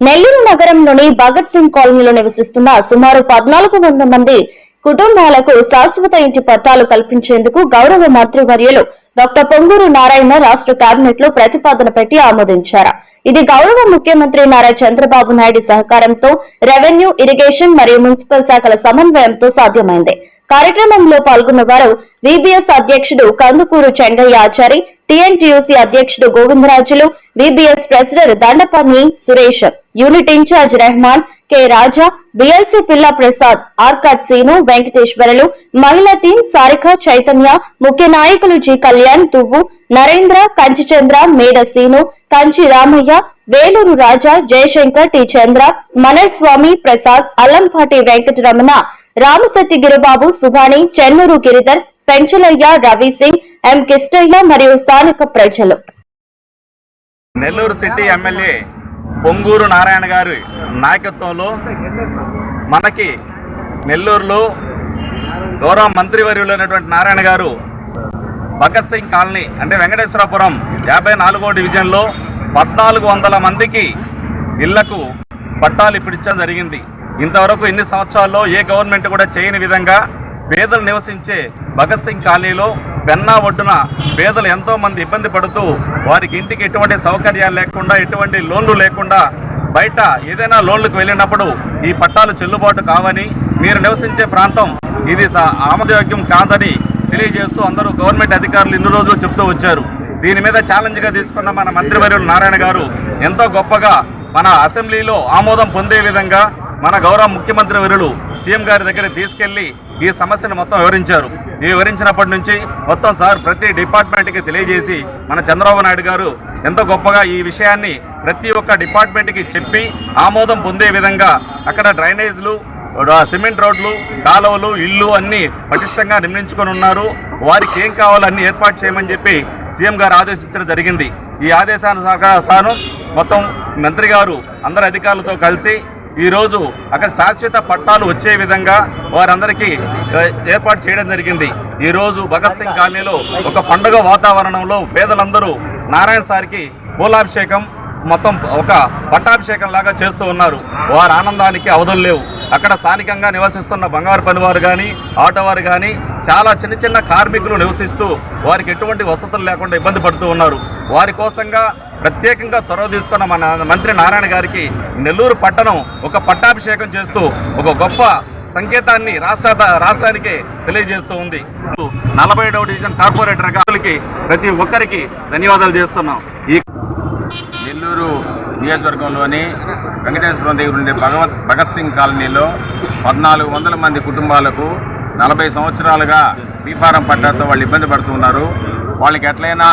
నెల్లూరు నగరంలోని భగత్ సింగ్ కాలనీలో నివసిస్తున్న సుమారు 1400 మంది కుటుంబాలకు శాశ్వత ఇంటి పట్టాలు కల్పించేందుకు గౌరవ మంత్రివర్యులు డాక్టర్ పొంగూరు నారాయణ రాష్ట్ర కేబినెట్ లో ప్రతిపాదన పెట్టి ఆమోదించారు. ఇది గౌరవ ముఖ్యమంత్రి నారా చంద్రబాబు నాయుడు సహకారంతో రెవెన్యూ, ఇరిగేషన్ మరియు మున్సిపల్ శాఖల సమన్వయంతో సాధ్యమైంది. కార్యక్రమంలో పాల్గొన్న వారు విబిఎస్ అధ్యక్షుడు కందుకూరు చెంగయ్య ఆచారి, టీఎన్టీయూసీ అధ్యక్షుడు Govindarajulu, VBS president Dandapalli Suresh, unit incharge Rehman, K Raja, BLC Pilla Prasad, Arcot scene, Venkateswarlu, మహిళా టీం సారిక, చైతన్య, ముఖ్య నాయకులు జి కళ్యాణ్, తువ్వు నరేంద్ర, కంచిచంద్ర, మేడ సీను, కంచి రామయ్య, వేలూరు రాజా, జయశంకర్, టి చంద్ర, మనర్ స్వామి, ప్రసాద్, అల్లంపాటి వెంకటరమణ, రామశెట్టి గిరిబాబు, సుభాని, చెన్నూరు గిరిధర్, పెంచలయ్య, రవి సింగ్, ఎం కిష్టయ్య మరియు స్థానిక ప్రజలు. నెల్లూరు సిటీ ఎమ్మెల్యే పొంగూరు నారాయణ గారి నాయకత్వంలో మనకి నెల్లూరులో గౌరవ మంత్రివర్యులైనటువంటి నారాయణ గారు భగత్ సింగ్ కాలనీ అంటే వెంకటేశ్వరపురం 54వ డివిజన్లో 1400 మందికి ఇళ్లకు పట్టాలు ఇప్పించడం జరిగింది. ఇంతవరకు ఇన్ని సంవత్సరాల్లో ఏ గవర్నమెంట్ కూడా చేయని విధంగా పేదలు నివసించే భగత్ సింగ్ కాలనీలో పెన్నా ఒడ్డున పేదలు ఎంతో మంది ఇబ్బంది పడుతూ వారికి ఇంటికి ఎటువంటి సౌకర్యాలు లేకుండా, ఎటువంటి లోన్లు లేకుండా బయట ఏదైనా లోన్లకు వెళ్ళినప్పుడు ఈ పట్టాలు చెల్లుబాటు కావని, మీరు నివసించే ప్రాంతం ఇది ఆమోదయోగ్యం కాదని తెలియజేస్తూ అందరూ గవర్నమెంట్ అధికారులు ఇన్ని రోజులు చెప్తూ వచ్చారు. దీని మీద ఛాలెంజ్గా తీసుకున్న మన మంత్రివర్యులు నారాయణ గారు ఎంతో గొప్పగా మన అసెంబ్లీలో ఆమోదం పొందే విధంగా మన గౌరవ ముఖ్యమంత్రి వర్యులు సీఎం గారి దగ్గర తీసుకెళ్లి ఈ సమస్యను మొత్తం వివరించారు. ఈ వివరించినప్పటి నుంచి మొత్తం సార్ ప్రతి డిపార్ట్మెంట్కి తెలియజేసి మన చంద్రబాబు నాయుడు గారు ఎంతో గొప్పగా ఈ విషయాన్ని ప్రతి ఒక్క డిపార్ట్మెంట్కి చెప్పి ఆమోదం పొందే విధంగా అక్కడ డ్రైనేజ్లు, సిమెంట్ రోడ్లు, కాలువలు, ఇళ్ళు అన్నీ పటిష్టంగా నిర్మించుకొని ఉన్నారు. వారికి ఏం కావాలో అన్ని ఏర్పాటు చేయమని చెప్పి సీఎం గారు ఆదేశించడం జరిగింది. ఈ ఆదేశానుసారం మొత్తం మంత్రి గారు అందరి అధికారులతో కలిసి ఈరోజు అక్కడ శాశ్వత పట్టాలు వచ్చే విధంగా వారందరికీ ఏర్పాటు చేయడం జరిగింది. ఈరోజు భగత్ సింగ్ కాలనీలో ఒక పండుగ వాతావరణంలో పేదలందరూ నారాయణ సార్కి పూలాభిషేకం, మొత్తం ఒక పట్టాభిషేకం లాగా చేస్తూ ఉన్నారు. వారి ఆనందానికి అవధులు లేవు. అక్కడ స్థానికంగా నివసిస్తున్న బంగారు పనివారు కానీ, ఆటో వారు కానీ, చాలా చిన్న చిన్న కార్మికులు నివసిస్తూ వారికి ఎటువంటి వసతులు లేకుండా ఇబ్బంది పడుతూ ఉన్నారు. వారి కోసంగా ప్రత్యేకంగా చొరవ తీసుకున్న మన మంత్రి నారాయణ గారికి నెల్లూరు పట్టణం ఒక పట్టాభిషేకం చేస్తూ ఒక గొప్ప సంకేతాన్ని రాష్ట్రానికి తెలియజేస్తూ ఉంది. 47వ డివిజన్ కార్పొరేటర్ గారికి ప్రతి ఒక్కరికి ధన్యవాదాలు చేస్తున్నాం. ఈ నెల్లూరు నియోజకవర్గంలోని వెంకటేశ్వరం దగ్గర ఉండే భగత్ సింగ్ కాలనీలో 1400 మంది కుటుంబాలకు 40 సంవత్సరాలుగా బీఫారం పట్టాలతో వాళ్ళు ఇబ్బంది పడుతున్నారు. వాళ్ళకి ఎట్లయినా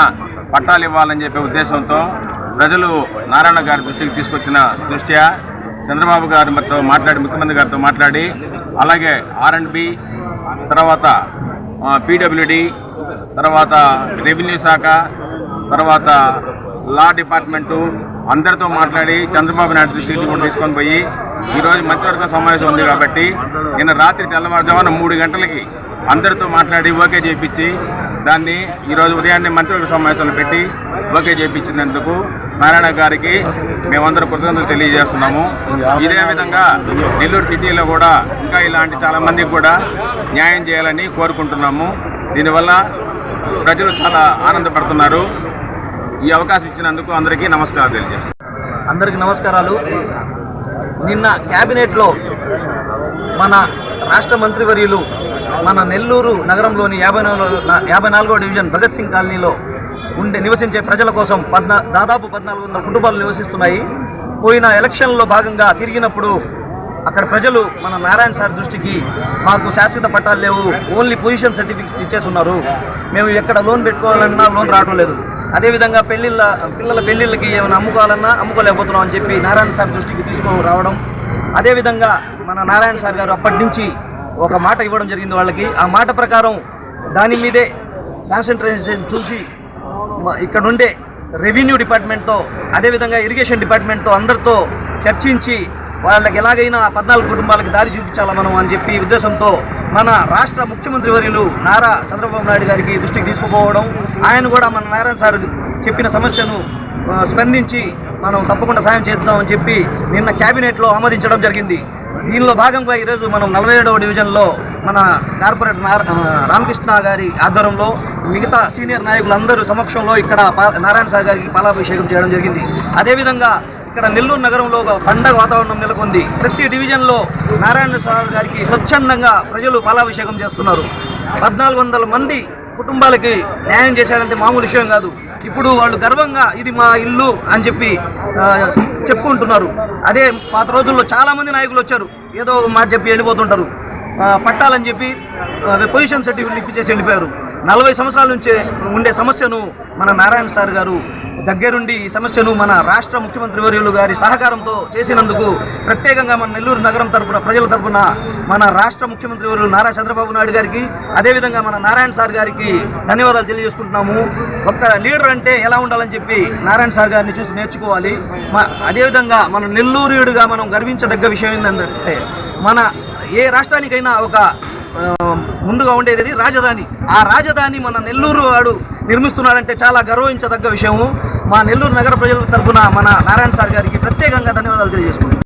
పట్టాలు ఇవ్వాలని చెప్పే ఉద్దేశంతో ప్రజలు నారాయణ గారి దృష్టికి తీసుకొచ్చిన దృష్ట్యా చంద్రబాబు గారితో మాట్లాడి, ముఖ్యమంత్రి గారితో మాట్లాడి, అలాగే R&B, తర్వాత PWD, తర్వాత రెవెన్యూ శాఖ, తర్వాత లా డిపార్ట్మెంటు అందరితో మాట్లాడి చంద్రబాబు నాయుడు దృష్టికి కూడా తీసుకొని పోయి ఈరోజు మంత్రివర్గ సమావేశం ఉంది కాబట్టి నిన్న రాత్రి తెల్లవారుజామున 3 గంటలకి అందరితో మాట్లాడి ఓకే చేయించి దాన్ని ఈరోజు ఉదయాన్నే మంత్రివర్గ సమావేశాలు పెట్టి ఓకే చేయించినందుకు నారాయణ గారికి మేమందరం కృతజ్ఞతలు తెలియజేస్తున్నాము. ఇదే విధంగా నెల్లూరు సిటీలో కూడా ఇంకా ఇలాంటి చాలామందికి కూడా న్యాయం చేయాలని కోరుకుంటున్నాము. దీనివల్ల ప్రజలు చాలా ఆనందపడుతున్నారు. ఈ అవకాశం ఇచ్చినందుకు అందరికీ నమస్కారాలు తెలియజేస్తాను. అందరికీ నమస్కారాలు. నిన్న క్యాబినెట్లో మన రాష్ట్ర మంత్రివర్యులు మన నెల్లూరు నగరంలోని 54వ డివిజన్ భగత్ సింగ్ కాలనీలో నివసించే ప్రజల కోసం దాదాపు 1400 కుటుంబాలు నివసిస్తున్నాయి. పోయిన ఎలక్షన్లో భాగంగా తిరిగినప్పుడు అక్కడ ప్రజలు మన నారాయణ సార్ దృష్టికి మాకు శాశ్వత పట్టాలు లేవు, ఓన్లీ పొజిషన్ సర్టిఫికేట్స్ ఇచ్చేస్తున్నారు, మేము ఎక్కడ లోన్ పెట్టుకోవాలన్నా లోన్ రావడం లేదు, అదేవిధంగా పిల్లల పెళ్ళిళ్ళకి ఏమైనా అమ్ముకోవాలన్నా అమ్ముకోలేకపోతున్నాం అని చెప్పి నారాయణ సార్ దృష్టికి తీసుకొని రావడం. అదేవిధంగా మన నారాయణ సార్ గారు అప్పటి నుంచి ఒక మాట ఇవ్వడం జరిగింది వాళ్ళకి. ఆ మాట ప్రకారం దాని మీదే కాన్సన్ట్రేషన్ చూసి ఇక్కడ ఉండే రెవెన్యూ డిపార్ట్మెంట్తో, అదేవిధంగా ఇరిగేషన్ డిపార్ట్మెంట్తో అందరితో చర్చించి వాళ్ళకి ఎలాగైనా 14 కుటుంబాలకి దారి చూపించాలా మనం అని చెప్పి ఉద్దేశంతో మన రాష్ట్ర ముఖ్యమంత్రి వర్యులు నారా చంద్రబాబు నాయుడు గారికి దృష్టికి తీసుకుపోవడం, ఆయన కూడా మన నారాయణ సార్ చెప్పిన సమస్యను స్పందించి మనం తప్పకుండా సాయం చేద్దామని చెప్పి నిన్న క్యాబినెట్లో ఆమోదించడం జరిగింది. దీనిలో భాగంగా ఈరోజు మనం 47వ డివిజన్లో మన కార్పొరేట్ రామకృష్ణ గారి ఆధ్వర్యంలో మిగతా సీనియర్ నాయకులందరూ సమక్షంలో ఇక్కడ నారాయణ సార్ గారికి పాలాభిషేకం చేయడం జరిగింది. అదేవిధంగా ఇక్కడ నెల్లూరు నగరంలో ఒక పండగ వాతావరణం నెలకొంది. ప్రతి డివిజన్లో నారాయణ సార్ గారికి స్వచ్ఛందంగా ప్రజలు పాలాభిషేకం చేస్తున్నారు. 1400 మంది కుటుంబాలకి న్యాయం చేశారంటే మామూలు విషయం కాదు. ఇప్పుడు వాళ్ళు గర్వంగా ఇది మా ఇల్లు అని చెప్పి చెప్పుకుంటున్నారు. అదే పాత రోజుల్లో చాలామంది నాయకులు వచ్చారు, ఏదో మాట చెప్పి వెళ్ళిపోతుంటారు. పట్టాలని చెప్పి పొజిషన్ సర్టిఫికెట్లు ఇప్పించేసి వెళ్ళిపోయారు. 40 సంవత్సరాల నుంచే ఉండే సమస్యను మన నారాయణ సార్ గారు దగ్గరుండి ఈ సమస్యను మన రాష్ట్ర ముఖ్యమంత్రి వర్యులు గారి సహకారంతో చేసినందుకు ప్రత్యేకంగా మన నెల్లూరు నగరం తరపున ప్రజల తరపున మన రాష్ట్ర ముఖ్యమంత్రి వర్యులు నారా చంద్రబాబు నాయుడు గారికి అదేవిధంగా మన నారాయణ సార్ గారికి ధన్యవాదాలు తెలియజేసుకుంటున్నాము. ఒక లీడర్ అంటే ఎలా ఉండాలని చెప్పి నారాయణ సార్ గారిని చూసి నేర్చుకోవాలి. అదేవిధంగా మన నెల్లూరుగా మనం గర్వించదగ్గ విషయం ఏంటంటే మన ఏ రాష్ట్రానికైనా ఒక ముందుగా ఉండేది రాజధాని. ఆ రాజధాని మన నెల్లూరు వాడు నిర్మిస్తున్నాడంటే చాలా గర్వించదగ్గ విషయము. మా నెల్లూరు నగర ప్రజల తరఫున మన నారాయణ సార్ గారికి ప్రత్యేకంగా ధన్యవాదాలు తెలియజేసుకుంటున్నాం.